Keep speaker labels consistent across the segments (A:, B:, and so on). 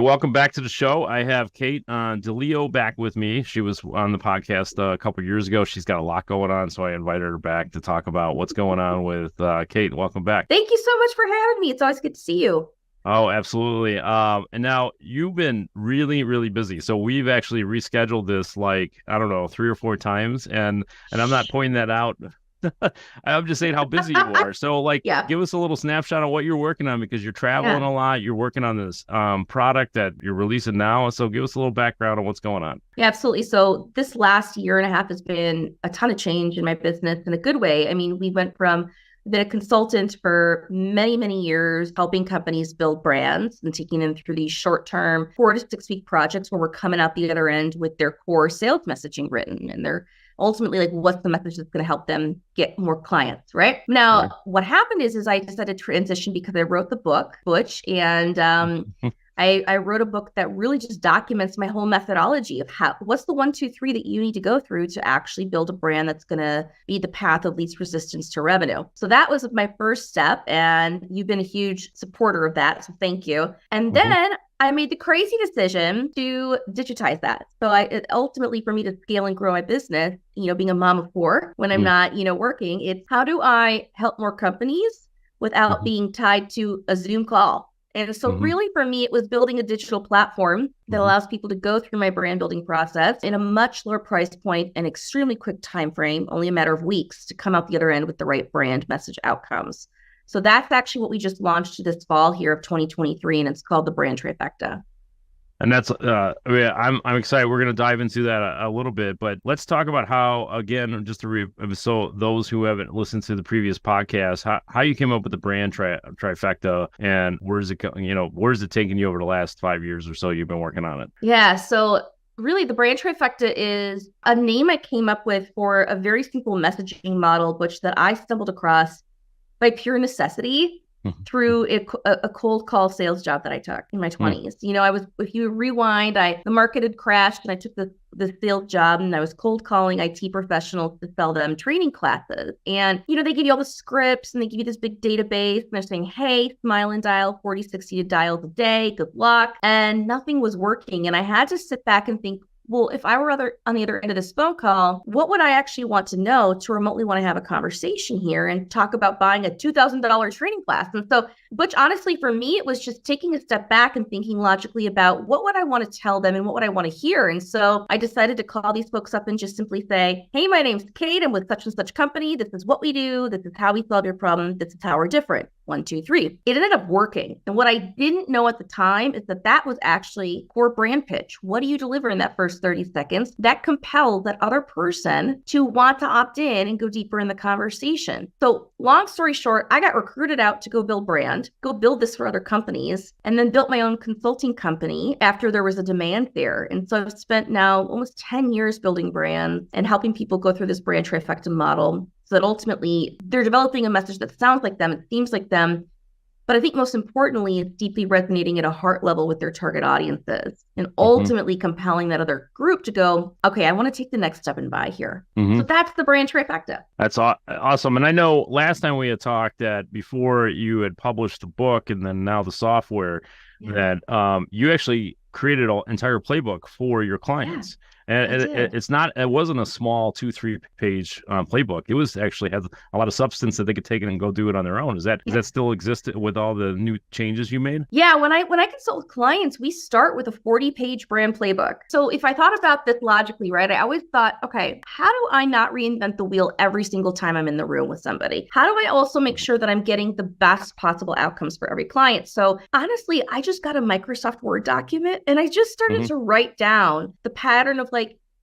A: welcome back to the show. I have Kate Dileo back with me. She was on the podcast a couple years ago. She's got a lot going on, so I invited her back to talk about what's going on with Kate. Welcome back.
B: Thank you so much for having me. It's always good to see you.
A: Oh, absolutely. And now you've been really, really busy. So we've actually rescheduled this like, I don't know, 3 or 4 times. And I'm not pointing that out. I'm just saying how busy you are. So give us a little snapshot of what you're working on, because you're traveling a lot. You're working on this product that you're releasing now. So give us a little background on what's going on.
B: Yeah, absolutely. So this last year and a half has been a ton of change in my business in a good way. I mean, we went from been a consultant for many, many years, helping companies build brands and taking them through these short-term 4 to 6 week projects where we're coming out the other end with their core sales messaging written. And they're ultimately like, what's the message that's going to help them get more clients, right? Now, what happened is I decided to transition because I wrote the book, Butch, and I wrote a book that really just documents my whole methodology of what's the 1, 2, 3 that you need to go through to actually build a brand that's going to be the path of least resistance to revenue. So that was my first step, and you've been a huge supporter of that. So thank you. And then I made the crazy decision to digitize that. So ultimately, for me to scale and grow my business, being a mom of 4 when I'm not, working, it's how do I help more companies without being tied to a Zoom call? And so really for me, it was building a digital platform that allows people to go through my brand building process in a much lower price point and extremely quick time frame, only a matter of weeks, to come out the other end with the right brand message outcomes. So that's actually what we just launched this fall here of 2023, and it's called the Brand Trifecta.
A: And that's, I'm excited. We're going to dive into that a little bit, but let's talk about how, again, just to so those who haven't listened to the previous podcast, how you came up with the Brand Trifecta, and where's it taking you over the last 5 years or so you've been working on it?
B: Yeah. So really, the Brand Trifecta is a name I came up with for a very simple messaging model, which that I stumbled across by pure necessity through a cold call sales job that I took in my 20s. If you rewind, the market had crashed and I took the sales job, and I was cold calling IT professionals to sell them training classes. And, they give you all the scripts and they give you this big database and they're saying, hey, smile and dial 40, 60 dials a day. Good luck. And nothing was working. And I had to sit back and think, well, if I were on the other end of this phone call, what would I actually want to know to remotely want to have a conversation here and talk about buying a $2,000 training class? And so, Butch, honestly, for me, it was just taking a step back and thinking logically about what would I want to tell them and what would I want to hear. And so I decided to call these folks up and just simply say, hey, my name's Kate. I'm with such and such company. This is what we do. This is how we solve your problem. This is how we're different. 1, 2, 3. It ended up working. And what I didn't know at the time is that was actually core brand pitch. What do you deliver in that first 30 seconds that compels that other person to want to opt in and go deeper in the conversation? So long story short, I got recruited out to go build brand, go build this for other companies, and then built my own consulting company after there was a demand there. And so I've spent now almost 10 years building brands and helping people go through this brand trifecta model, so that ultimately they're developing a message that sounds like them, it seems like them, but I think most importantly, it's deeply resonating at a heart level with their target audiences and ultimately compelling that other group to go, okay, I want to take the next step and buy here. So that's the Brand Trifecta.
A: That's awesome. And I know last time we had talked that before you had published the book and then now the software, that you actually created an entire playbook for your clients. And it wasn't a small 2-3 page playbook. It was actually has a lot of substance that they could take it and go do it on their own. Does that still exist with all the new changes you made?
B: Yeah, when I consult with clients, we start with a 40-page brand playbook. So if I thought about this logically, right, I always thought, okay, how do I not reinvent the wheel every single time I'm in the room with somebody? How do I also make sure that I'm getting the best possible outcomes for every client? So honestly, I just got a Microsoft Word document and I just started to write down the pattern of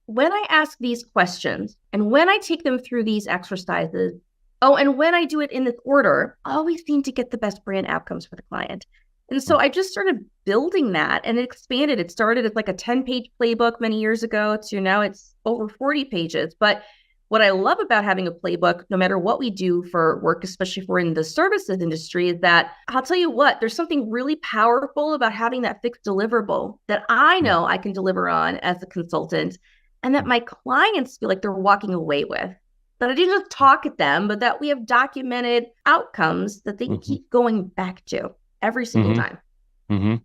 B: when I ask these questions and when I take them through these exercises, and when I do it in this order, I always seem to get the best brand outcomes for the client. And so I just started building that, and it expanded. It started as like a 10-page playbook many years ago to now it's over 40 pages. But what I love about having a playbook, no matter what we do for work, especially if we're in the services industry, is that I'll tell you what, there's something really powerful about having that fixed deliverable that I know I can deliver on as a consultant and that my clients feel like they're walking away with. That I didn't just talk at them, but that we have documented outcomes that they can keep going back to every single time.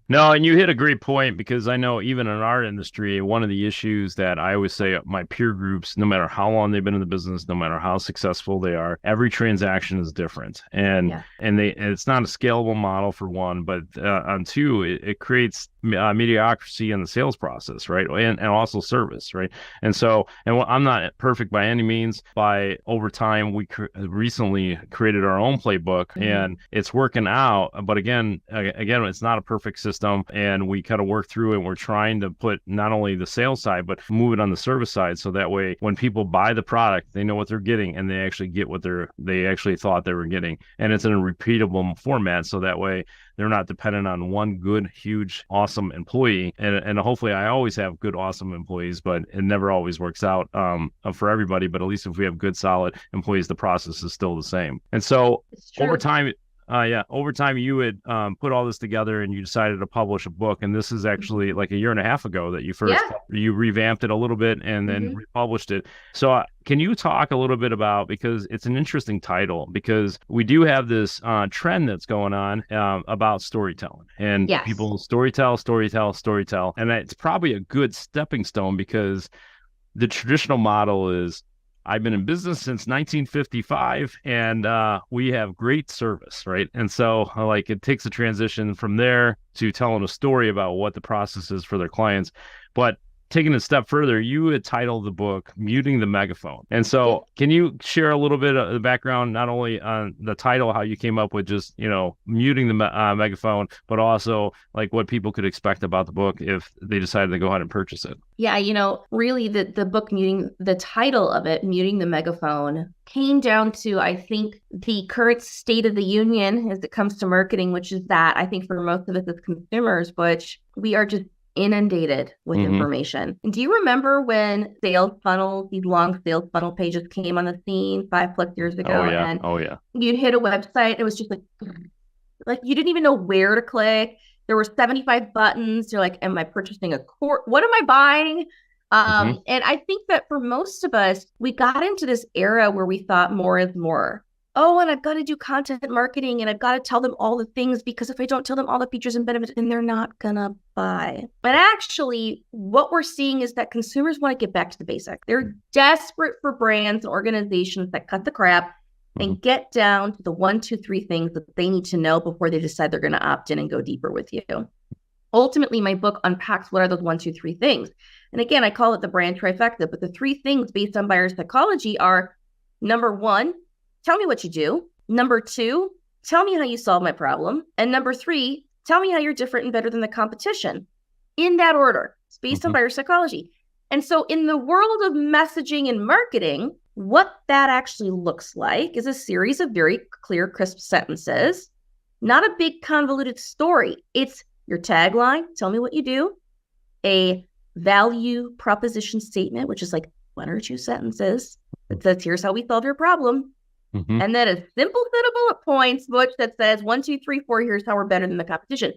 A: No, and you hit a great point because I know even in our industry, one of the issues that I always say my peer groups, no matter how long they've been in the business, no matter how successful they are, every transaction is different, and
B: Yeah.
A: it's not a scalable model for one, but on two, it creates mediocrity in the sales process, right, and also service, right, and so I'm not perfect by any means. By over time, we recently created our own playbook, and it's working out, but again, it's not a perfect system, and we kind of work through it. We're trying to put not only the sales side but move it on the service side, so that way when people buy the product, they know what they're getting and they actually get what they actually thought they were getting, and it's in a repeatable format, so that way they're not dependent on one good, huge, awesome employee. And hopefully I always have good, awesome employees, but it never always works out for everybody. But at least if we have good, solid employees, the process is still the same. And so over time, over time, you had put all this together and you decided to publish a book. And this is actually like a year and a half ago that you revamped it a little bit and then republished it. So can you talk a little bit about, because it's an interesting title, because we do have this trend that's going on about storytelling, and people storytell. And it's probably a good stepping stone, because the traditional model is, I've been in business since 1955 and we have great service, right? And so like it takes a transition from there to telling a story about what the process is for their clients. But taking a step further, you had titled the book Muting the Megaphone. And so can you share a little bit of the background, not only on the title, how you came up with just, muting the megaphone, but also like what people could expect about the book if they decided to go ahead and purchase it?
B: Yeah, really the book the title of it, Muting the Megaphone, came down to, I think, the current state of the union as it comes to marketing, which is that I think for most of us as consumers, which we are just inundated with information. And do you remember when these long sales funnel pages came on the scene 5+ years ago? And you'd hit a website, it was just like you didn't even know where to click. There were 75 buttons. You're like, am I purchasing a course? What am I buying? And I think that for most of us, we got into this era where we thought more is more. Oh, and I've got to do content marketing and I've got to tell them all the things, because if I don't tell them all the features and benefits, then they're not going to buy. But actually, what we're seeing is that consumers want to get back to the basics. They're desperate for brands and organizations that cut the crap and get down to the 1, 2, 3 things that they need to know before they decide they're going to opt in and go deeper with you. Ultimately, my book unpacks what are those 1, 2, 3 things. And again, I call it the brand trifecta, but the 3 things based on buyer psychology are: number 1, tell me what you do. Number 2, tell me how you solve my problem. And number 3, tell me how you're different and better than the competition. In that order. It's based on buyer psychology. And so in the world of messaging and marketing, what that actually looks like is a series of very clear, crisp sentences, not a big convoluted story. It's your tagline, tell me what you do, a value proposition statement, which is like 1 or 2 sentences that says, here's how we solve your problem. And then a simple set of bullet points, which that says 1, 2, 3, 4, here's how we're better than the competition.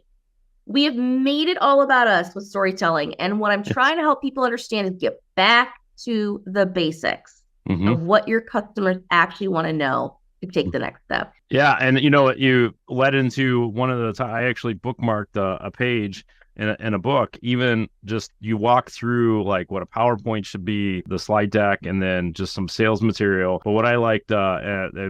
B: We have made it all about us with storytelling. And what I'm trying to help people understand is get back to the basics of what your customers actually want to know to take the next step.
A: Yeah. And you led into one of the, I actually bookmarked a page in a book, even just you walk through like what a PowerPoint should be, the slide deck, and then just some sales material. But what I liked,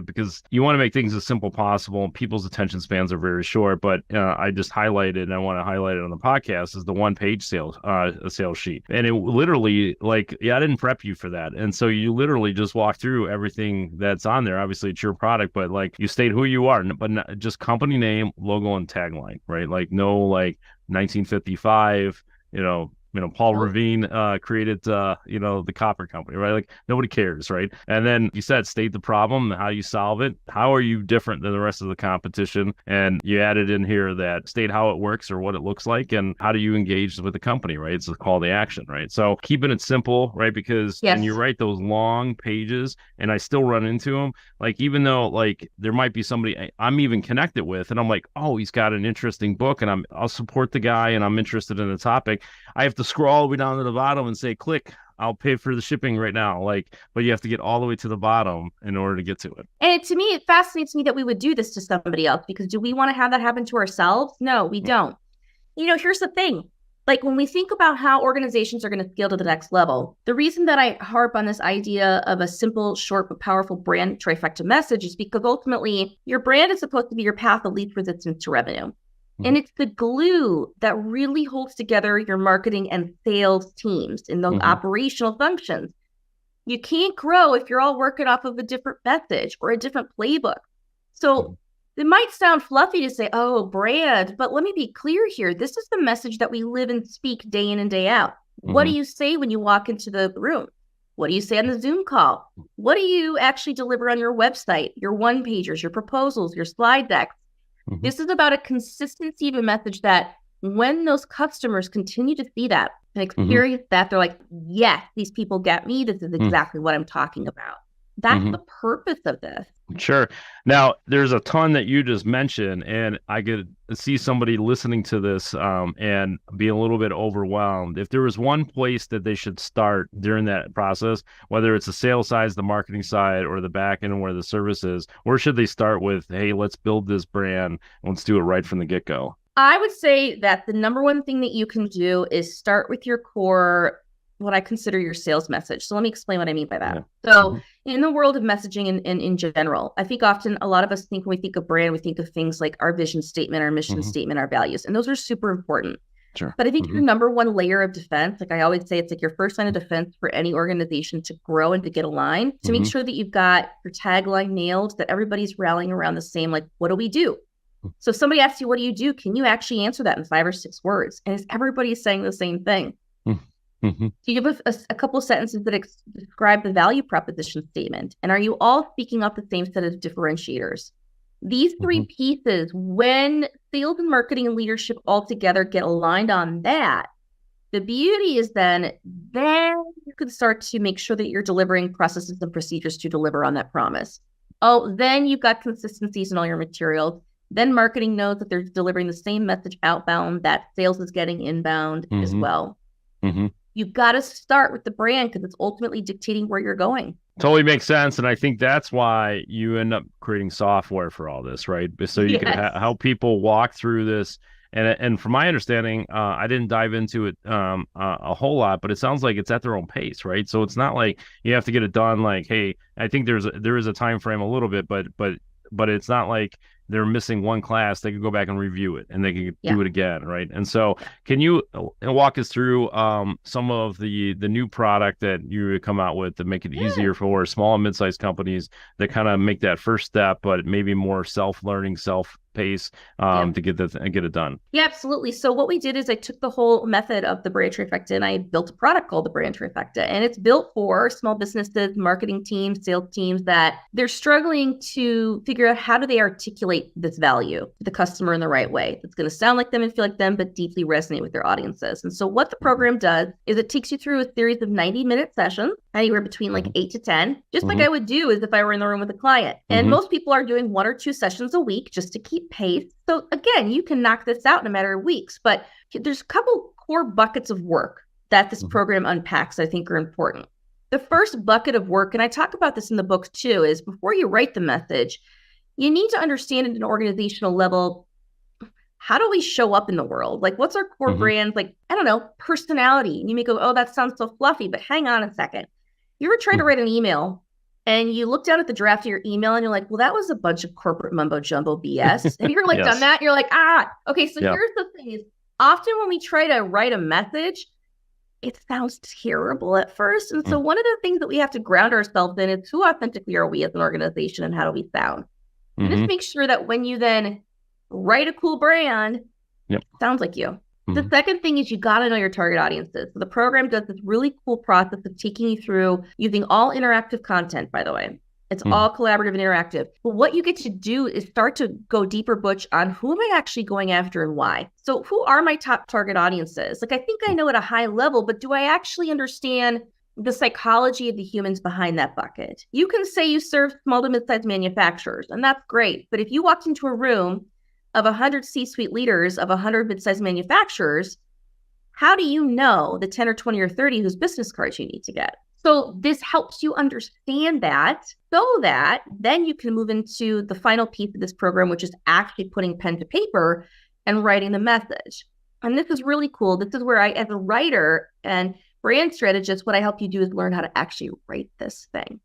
A: because you want to make things as simple as possible, people's attention spans are very short, but I just highlighted, and I want to highlight it on the podcast, is the 1-page sales sheet. And it literally, like, I didn't prep you for that. And so you literally just walk through everything that's on there. Obviously it's your product, but like you state who you are, but not, just company name, logo, and tagline, right? Like no like 1955, Paul Revere created, the copper company, right? Like nobody cares, right? And then you said, state the problem, how you solve it. How are you different than the rest of the competition? And you added in here that state how it works or what it looks like, and how do you engage with the company, right? It's a call to action, right? So keeping it simple, right? Because when you write those long pages, and I still run into them, like even though like there might be somebody I'm even connected with, and I'm like, oh, he's got an interesting book, and I'll support the guy, and I'm interested in the topic. I have to scroll all the way down to the bottom and say, click, I'll pay for the shipping right now. Like, but you have to get all the way to the bottom in order to get to it.
B: And to me, it fascinates me that we would do this to somebody else, because do we want to have that happen to ourselves? No, we don't. Here's the thing. Like when we think about how organizations are going to scale to the next level, the reason that I harp on this idea of a simple, short, but powerful brand trifecta message is because ultimately your brand is supposed to be your path of least resistance to revenue. Mm-hmm. And it's the glue that really holds together your marketing and sales teams in those operational functions. You can't grow if you're all working off of a different message or a different playbook. So it might sound fluffy to say, oh, brand, but let me be clear here. This is the message that we live and speak day in and day out. What do you say when you walk into the room? What do you say on the Zoom call? What do you actually deliver on your website, your one-pagers, your proposals, your slide decks? This is about a consistency of a message that when those customers continue to see that and experience that, they're like, yes, these people get me. This is exactly what I'm talking about. That's the purpose of this.
A: Sure. Now, there's a ton that you just mentioned, and I could see somebody listening to this and be a little bit overwhelmed. If there was one place that they should start during that process, whether it's the sales side, the marketing side, or the back end where the service is, where should they start with, hey, let's build this brand. Let's do it right from the get-go?
B: I would say that the number one thing that you can do is start with your core, what I consider your sales message. So let me explain what I mean by that. Yeah. So in the world of messaging and in general, I think often a lot of us think when we think of brand, we think of things like our vision statement, our mission statement, our values, and those are super important.
A: Sure.
B: But I think your number one layer of defense, like I always say, it's like your first line of defense for any organization to grow and to get aligned, to make sure that you've got your tagline nailed, that everybody's rallying around the same, like, what do we do? So if somebody asks you, what do you do? Can you actually answer that in 5 or 6 words? And is everybody saying the same thing? Do you have a couple of sentences that describe the value proposition statement? And are you all speaking up the same set of differentiators? These 3 pieces, when sales and marketing and leadership all together get aligned on that, the beauty is then you can start to make sure that you're delivering processes and procedures to deliver on that promise. Oh, then you've got consistencies in all your materials. Then marketing knows that they're delivering the same message outbound that sales is getting inbound as well. You've got to start with the brand because it's ultimately dictating where you're going.
A: Totally makes sense. And I think that's why you end up creating software for all this, right? So you can help people walk through this. And from my understanding, I didn't dive into it a whole lot, but it sounds like it's at their own pace, right? So it's not like you have to get it done like, hey, I think there is a time frame a little bit, but it's not like they're missing one class. They can go back and review it and they can do it again, right? And so can you walk us through some of the new product that you come out with to make it easier for small and mid-sized companies that kind of make that first step, but maybe more self-learning, self-pace to get it done?
B: Yeah, absolutely. So what we did is I took the whole method of the Brand Trifecta and I built a product called the Brand Trifecta. And it's built for small businesses, marketing teams, sales teams that they're struggling to figure out how do they articulate this value to the customer in the right way. It's going to sound like them and feel like them, but deeply resonate with their audiences. And so what the program does is it takes you through a series of 90-minute sessions, anywhere between like 8 to 10, just like I would do as if I were in the room with a client. And most people are doing 1 or 2 sessions a week just to keep pace. So again, you can knock this out in a matter of weeks, but there's a couple core buckets of work that this program unpacks I think are important. The first bucket of work, and I talk about this in the book too, is before you write the message, you need to understand at an organizational level, how do we show up in the world? Like, what's our core brand? Like, I don't know, personality. And you may go, oh, that sounds so fluffy, but hang on a second. You ever tried to write an email and you look down at the draft of your email and you're like, well, that was a bunch of corporate mumbo jumbo BS. Have you ever done that? You're like, okay. So here's the thing is often when we try to write a message, it sounds terrible at first. And so one of the things that we have to ground ourselves in is who authentically are we as an organization and how do we sound? And just make sure that when you then write a cool brand, it sounds like you. The second thing is you got to know your target audiences. So the program does this really cool process of taking you through using all interactive content, by the way. It's all collaborative and interactive. But what you get to do is start to go deeper, Butch, on who am I actually going after and why? So who are my top target audiences? Like, I think I know at a high level, but do I actually understand the psychology of the humans behind that bucket? You can say you serve small to mid-sized manufacturers, and that's great. But if you walked into a room of 100 C-suite leaders of 100 mid-sized manufacturers, how do you know the 10 or 20 or 30 whose business cards you need to get? So this helps you understand that so that then you can move into the final piece of this program, which is actually putting pen to paper and writing the message. And this is really cool. This is where I, as a writer and brand strategist, what I help you do is learn how to actually write this thing.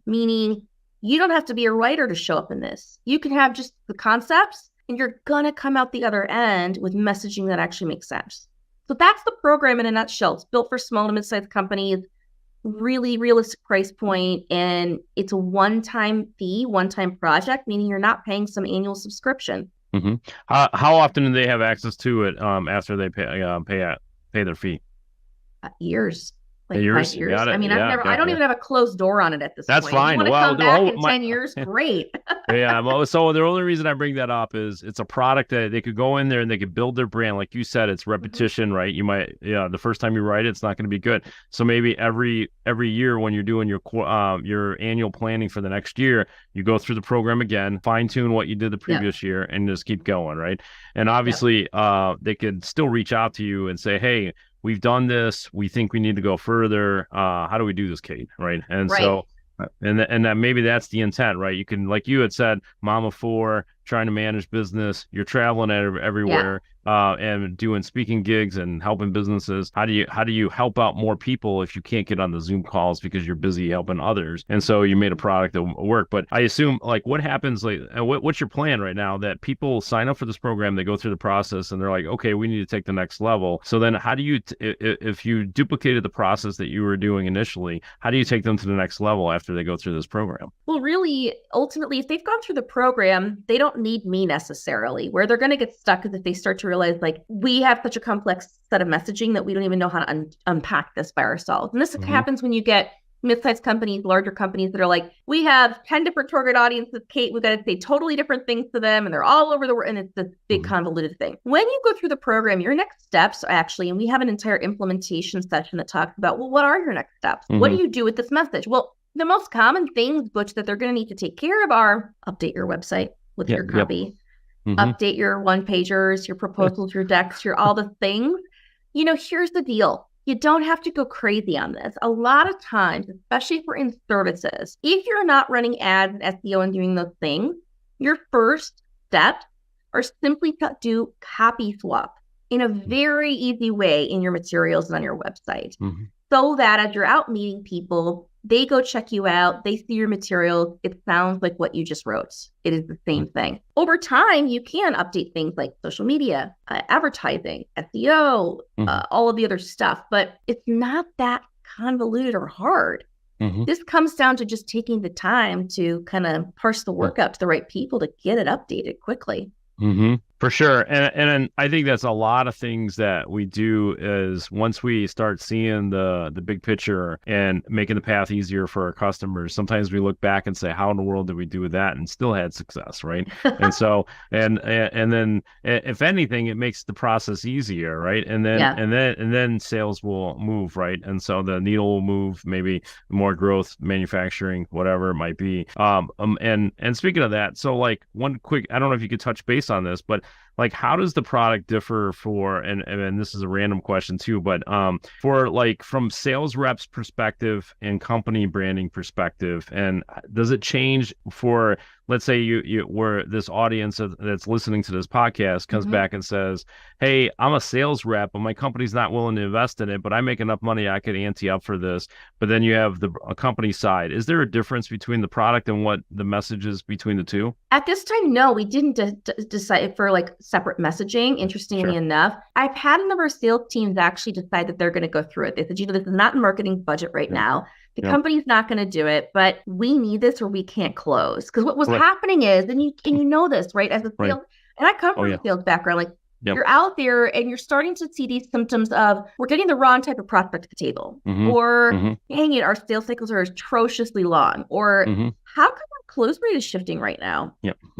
B: Meaning you don't have to be a writer to show up in this. You can have just the concepts and you're going to come out the other end with messaging that actually makes sense. So that's the program in a nutshell. It's built for small to mid-sized companies, really realistic price point, and it's a one-time fee, one-time project, meaning you're not paying some annual subscription.
A: How often do they have access to it after they pay their fee?
B: Years. Like
A: years?
B: 5 years.
A: Got it.
B: I mean, I don't even have a closed door on it at this
A: That's
B: point.
A: fine.
B: You want to come back in 10 years? Great.
A: Yeah. Well, so the only reason I bring that up is it's a product that they could go in there and they could build their brand. Like you said, it's repetition, right? You might, the first time you write it, it's not going to be good. So maybe every year when you're doing your annual planning for the next year, you go through the program again, fine tune what you did the previous year, and just keep going, right? And obviously, they could still reach out to you and say, hey, we've done this. We think we need to go further. How do we do this, Kate? Right. And so, and that maybe that's the intent, right? You can, like you had said, mom of four, trying to manage business. You're traveling everywhere. And doing speaking gigs and helping businesses. How do you help out more people if you can't get on the Zoom calls because you're busy helping others? And so you made a product that will work. But I assume, like, what happens, like, what's your plan right now that people sign up for this program, they go through the process and they're like, okay, we need to take the next level. So then how do you, if you duplicated the process that you were doing initially, how do you take them to the next level after they go through this program?
B: Well, really, ultimately, if they've gone through the program, they don't need me necessarily. Where they're going to get stuck is if they start to realize, like, we have such a complex set of messaging that we don't even know how to unpack this by ourselves. And this happens when you get mid-sized companies, larger companies that are like, we have 10 different target audiences, Kate, we've got to say totally different things to them, and they're all over the world, and it's this big convoluted thing. When you go through the program, your next steps actually, and we have an entire implementation session that talks about, well, what are your next steps? What do you do with this message? Well, the most common things, Butch, that they're going to need to take care of are update your website with your copy. Update your one-pagers, your proposals, your decks, your all the things. Here's the deal. You don't have to go crazy on this. A lot of times, especially for in services, if you're not running ads and SEO and doing those things, your first steps are simply to do copy swap in a very easy way in your materials and on your website. So that as you're out meeting people, they go check you out, they see your materials, it sounds like what you just wrote. It is the same thing. Over time, you can update things like social media, advertising, SEO, all of the other stuff, but it's not that convoluted or hard. This comes down to just taking the time to kind of parse the work out to the right people to get it updated quickly.
A: For sure. And I think that's a lot of things that we do is once we start seeing the big picture and making the path easier for our customers, sometimes we look back and say, how in the world did we do that and still had success, right? And so, and then if anything, it makes the process easier, right? And then sales will move, right? And so the needle will move, maybe more growth, manufacturing, whatever it might be. And speaking of that, so like one quick, I don't know if you could touch base on this, but like, how does the product differ for, and this is a random question too, but for like from sales reps perspective and company branding perspective, and does it change for, let's say you where this audience that's listening to this podcast comes back and says, hey, I'm a sales rep, but my company's not willing to invest in it, but I make enough money I could ante up for this. But then you have a company side. Is there a difference between the product and what the message is between the two?
B: At this time, no, we didn't decide for like separate messaging. Interestingly enough, I've had a number of sales teams actually decide that they're going to go through it. They said, this is not in marketing budget right now. The company's not going to do it, but we need this or we can't close. Because what was happening is, and you know this, right? As a sales, and I come from a sales background, like you're out there and you're starting to see these symptoms of we're getting the wrong type of prospect to the table, or dang it, our sales cycles are atrociously long, or how come our close rate is shifting right now?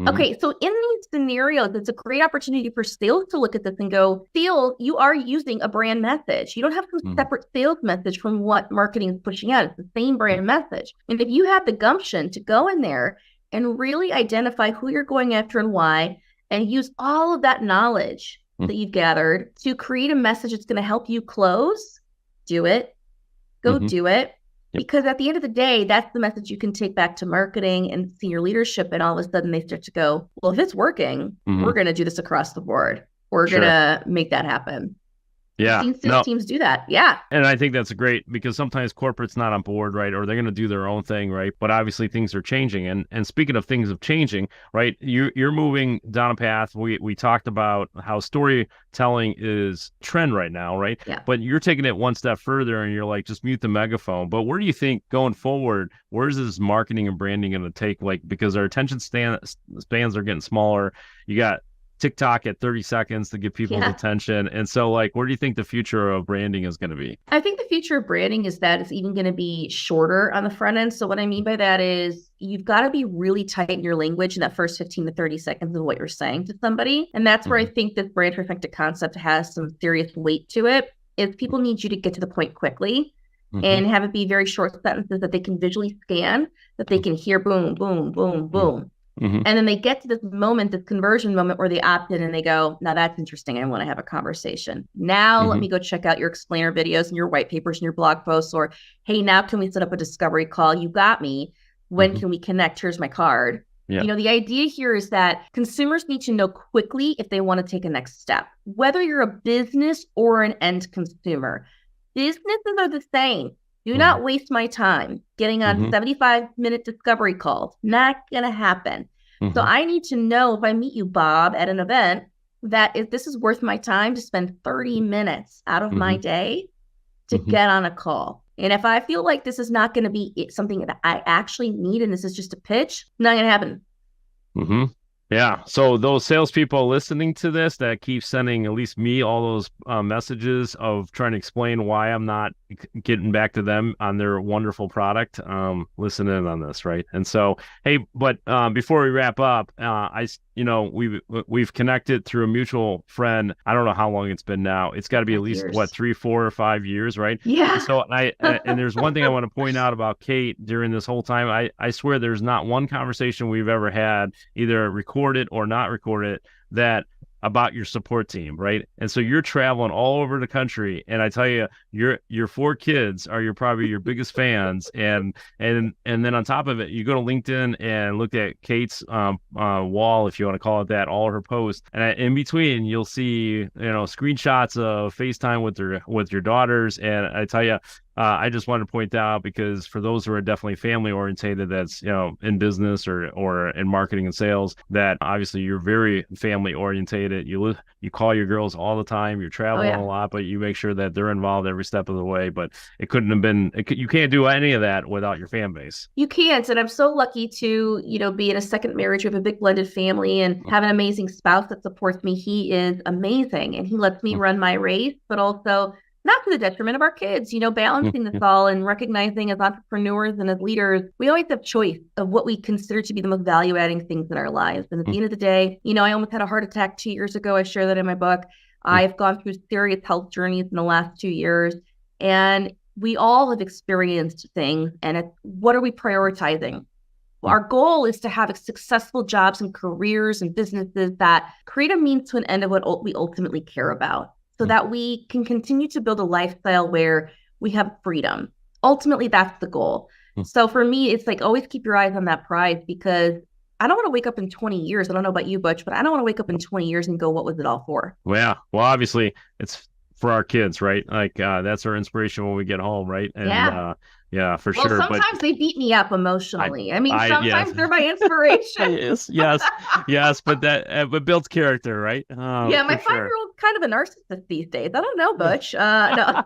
B: Okay, so in these scenarios, it's a great opportunity for sales to look at this and go, sales, you are using a brand message. You don't have some separate sales message from what marketing is pushing out. It's the same brand message. And if you have the gumption to go in there and really identify who you're going after and why, and use all of that knowledge that you've gathered to create a message that's going to help you close, do it. Go do it. Because at the end of the day, that's the message you can take back to marketing and senior leadership. And all of a sudden they start to go, well, if it's working, we're going to do this across the board. we're gonna make that happen.
A: Yeah.
B: I've seen sales teams do that. Yeah.
A: And I think that's great because sometimes corporate's not on board, right? Or they're going to do their own thing, right? But obviously things are changing. And speaking of things of changing, right? You're moving down a path. We talked about how storytelling is trend right now, right?
B: Yeah.
A: But you're taking it one step further and you're like, just mute the megaphone. But where do you think going forward, where's this marketing and branding going to take? Like, because our attention spans are getting smaller. You got TikTok at 30 seconds to get people's attention. And so, like, where do you think the future of branding is going to be?
B: I think the future of branding is that it's even going to be shorter on the front end. So what I mean by that is you've got to be really tight in your language in that first 15 to 30 seconds of what you're saying to somebody. And that's where I think this brand trifecta concept has some serious weight to it, is people need you to get to the point quickly and have it be very short sentences that they can visually scan, that they can hear boom, boom, boom, boom. And then they get to this moment, this conversion moment where they opt in and they go, now that's interesting. I want to have a conversation. Now let me go check out your explainer videos and your white papers and your blog posts, or, hey, now can we set up a discovery call? You got me. When can we connect? Here's my card. Yeah. You know, the idea here is that consumers need to know quickly if they want to take a next step, whether you're a business or an end consumer. Businesses are the same. Do not waste my time getting on 75-minute discovery calls. Not going to happen. So I need to know, if I meet you, Bob, at an event, that if this is worth my time to spend 30 minutes out of my day to get on a call. And if I feel like this is not going to be something that I actually need and this is just a pitch, not going to happen.
A: Yeah. So those salespeople listening to this that keep sending at least me all those messages of trying to explain why I'm not getting back to them on their wonderful product, listen in on this, right? And so, hey, but before we wrap up, we've connected through a mutual friend. I don't know how long it's been now. It's got to be at least 3, 4, or 5 years, right?
B: Yeah.
A: And so and there's one thing I want to point out about Kate during this whole time. I swear there's not one conversation we've ever had, either recorded or not recorded, that about your support team, right? And so you're traveling all over the country, and I tell you, your 4 kids are probably your biggest fans, and then on top of it, you go to LinkedIn and look at Kate's wall, if you want to call it that, all her posts, and in between you'll see screenshots of FaceTime with your daughters, and I tell you, I just wanted to point that out because for those who are definitely family orientated, that's in business or in marketing and sales, that obviously you're very family orientated. You call your girls all the time. You're traveling a lot, but you make sure that they're involved every step of the way. But it couldn't have been. You can't do any of that without your fan base.
B: You can't, and I'm so lucky to be in a second marriage with a big blended family and have an amazing spouse that supports me. He is amazing, and he lets me run my race, but also not to the detriment of our kids, balancing this all and recognizing as entrepreneurs and as leaders, we always have choice of what we consider to be the most value-adding things in our lives. And at the end of the day, I almost had a heart attack 2 years ago. I share that in my book. I've gone through serious health journeys in the last 2 years, and we all have experienced things. And what are we prioritizing? Well, our goal is to have successful jobs and careers and businesses that create a means to an end of what we ultimately care about, so that we can continue to build a lifestyle where we have freedom. Ultimately, that's the goal. So for me, it's like, always keep your eyes on that prize, because I don't want to wake up in 20 years. I don't know about you, Butch, but I don't want to wake up in 20 years and go, what was it all for?
A: Well, yeah. Well, obviously it's for our kids, right? Like that's our inspiration when we get home, right? And yeah, for sure.
B: Sometimes they beat me up emotionally. Sometimes they're my inspiration.
A: yes, but that builds character, right?
B: My 5-year-old's kind of a narcissist these days. I don't know, Butch. No.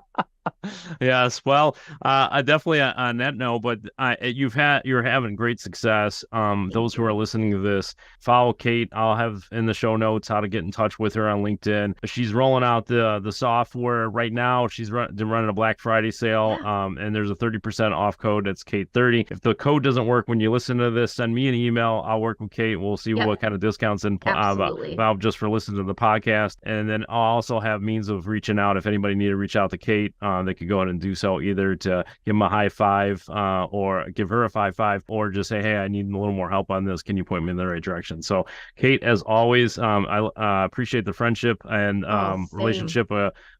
A: Yes, well, definitely on that note, but you're having great success. Those who are listening to this, follow Kate. I'll have in the show notes how to get in touch with her on LinkedIn. She's rolling out the software right now. She's running a Black Friday sale, and there's a 30% off code. That's Kate30. If the code doesn't work when you listen to this, send me an email. I'll work with Kate. We'll see what kind of discounts involved just for listening to the podcast. And then I'll also have means of reaching out if anybody need to reach out to Kate. They could go ahead and do so, either to give them a high five or give her a 5-5, or just say, hey, I need a little more help on this. Can you point me in the right direction? So Kate, as always, I appreciate the friendship and relationship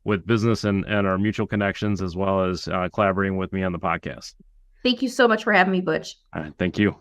A: with business and our mutual connections, as well as collaborating with me on the podcast.
B: Thank you so much for having me, Butch.
A: All right, thank you.